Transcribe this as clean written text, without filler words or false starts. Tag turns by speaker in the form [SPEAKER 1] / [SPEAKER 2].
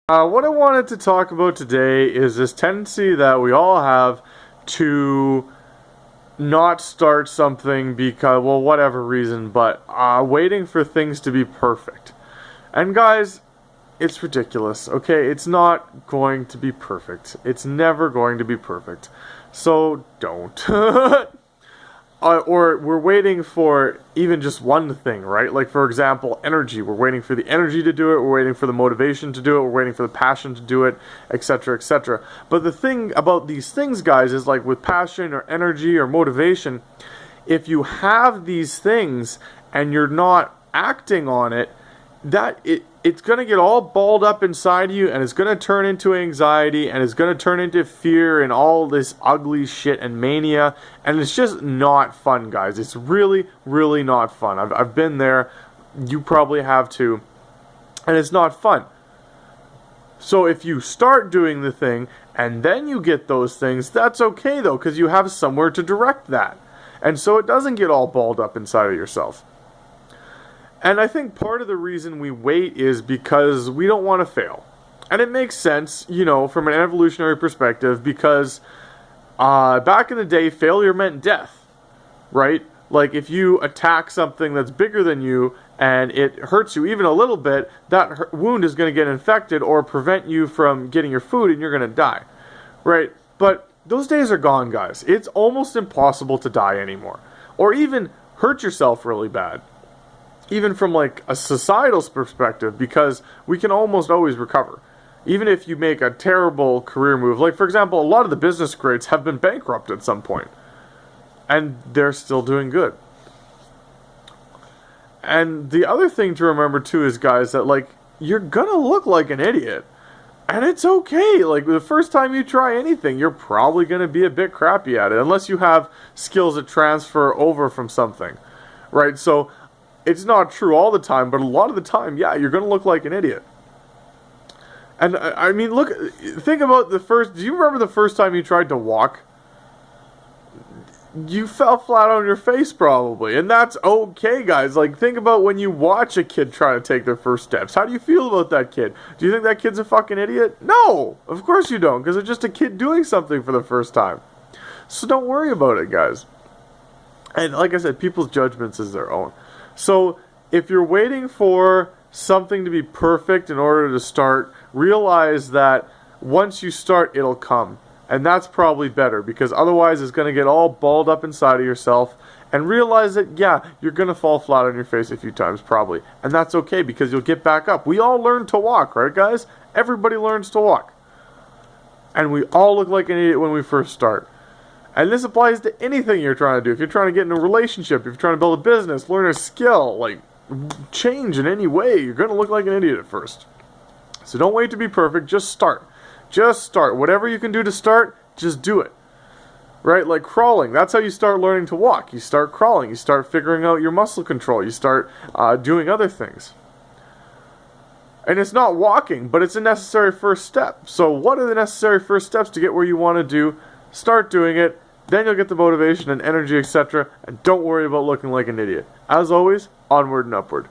[SPEAKER 1] What I wanted to talk about today is this tendency that we all have to not start something because, well, whatever reason, but waiting for things to be perfect. And guys, it's ridiculous, okay? It's not going to be perfect. It's never going to be perfect. So don't. Or we're waiting for even just one thing, right? Like, for example, energy. We're waiting for the energy to do it. We're waiting for the motivation to do it. We're waiting for the passion to do it, etc., etc. But the thing about these things, guys, is like with passion or energy or motivation, if you have these things and you're not acting on it, it's going to get all balled up inside you, and it's going to turn into anxiety, and it's going to turn into fear and all this ugly shit and mania, and it's just not fun, guys. It's really, really not fun. I've been there. You probably have too. And it's not fun. So if you start doing the thing, and then you get those things, that's okay, though, because you have somewhere to direct that. And so it doesn't get all balled up inside of yourself. And I think part of the reason we wait is because we don't want to fail. And it makes sense, you know, from an evolutionary perspective, because back in the day, failure meant death, right? Like, if you attack something that's bigger than you and it hurts you even a little bit, that wound is going to get infected or prevent you from getting your food, and you're going to die, right? But those days are gone, guys. It's almost impossible to die anymore, or even hurt yourself really bad. Even from like a societal perspective, because we can almost always recover. Even if you make a terrible career move, like for example, a lot of the business greats have been bankrupt at some point, and they're still doing good. And the other thing to remember too is, guys, that like you're gonna look like an idiot, and it's okay. Like the first time you try anything, you're probably gonna be a bit crappy at it, unless you have skills that transfer over from something, right? So it's not true all the time, but a lot of the time, yeah, you're going to look like an idiot. And I mean, think about do you remember the first time you tried to walk? You fell flat on your face probably, and that's okay, guys. Like, think about when you watch a kid try to take their first steps. How do you feel about that kid? Do you think that kid's a fucking idiot? No, of course you don't, because they're just a kid doing something for the first time. So don't worry about it, guys. And like I said, people's judgments is their own. So if you're waiting for something to be perfect in order to start, realize that once you start, it'll come. And that's probably better, because otherwise it's going to get all balled up inside of yourself. And realize that, yeah, you're going to fall flat on your face a few times probably. And that's okay, because you'll get back up. We all learn to walk, right, guys? Everybody learns to walk. And we all look like an idiot when we first start. And this applies to anything you're trying to do. If you're trying to get in a relationship, if you're trying to build a business, learn a skill, like change in any way, you're going to look like an idiot at first. So don't wait to be perfect. Just start. Just start. Whatever you can do to start, just do it. Right? Like crawling. That's how you start learning to walk. You start crawling. You start figuring out your muscle control. You start doing other things. And it's not walking, but it's a necessary first step. So what are the necessary first steps to get where you want to do? Start doing it. Then you'll get the motivation and energy, etc. And don't worry about looking like an idiot. As always, onward and upward.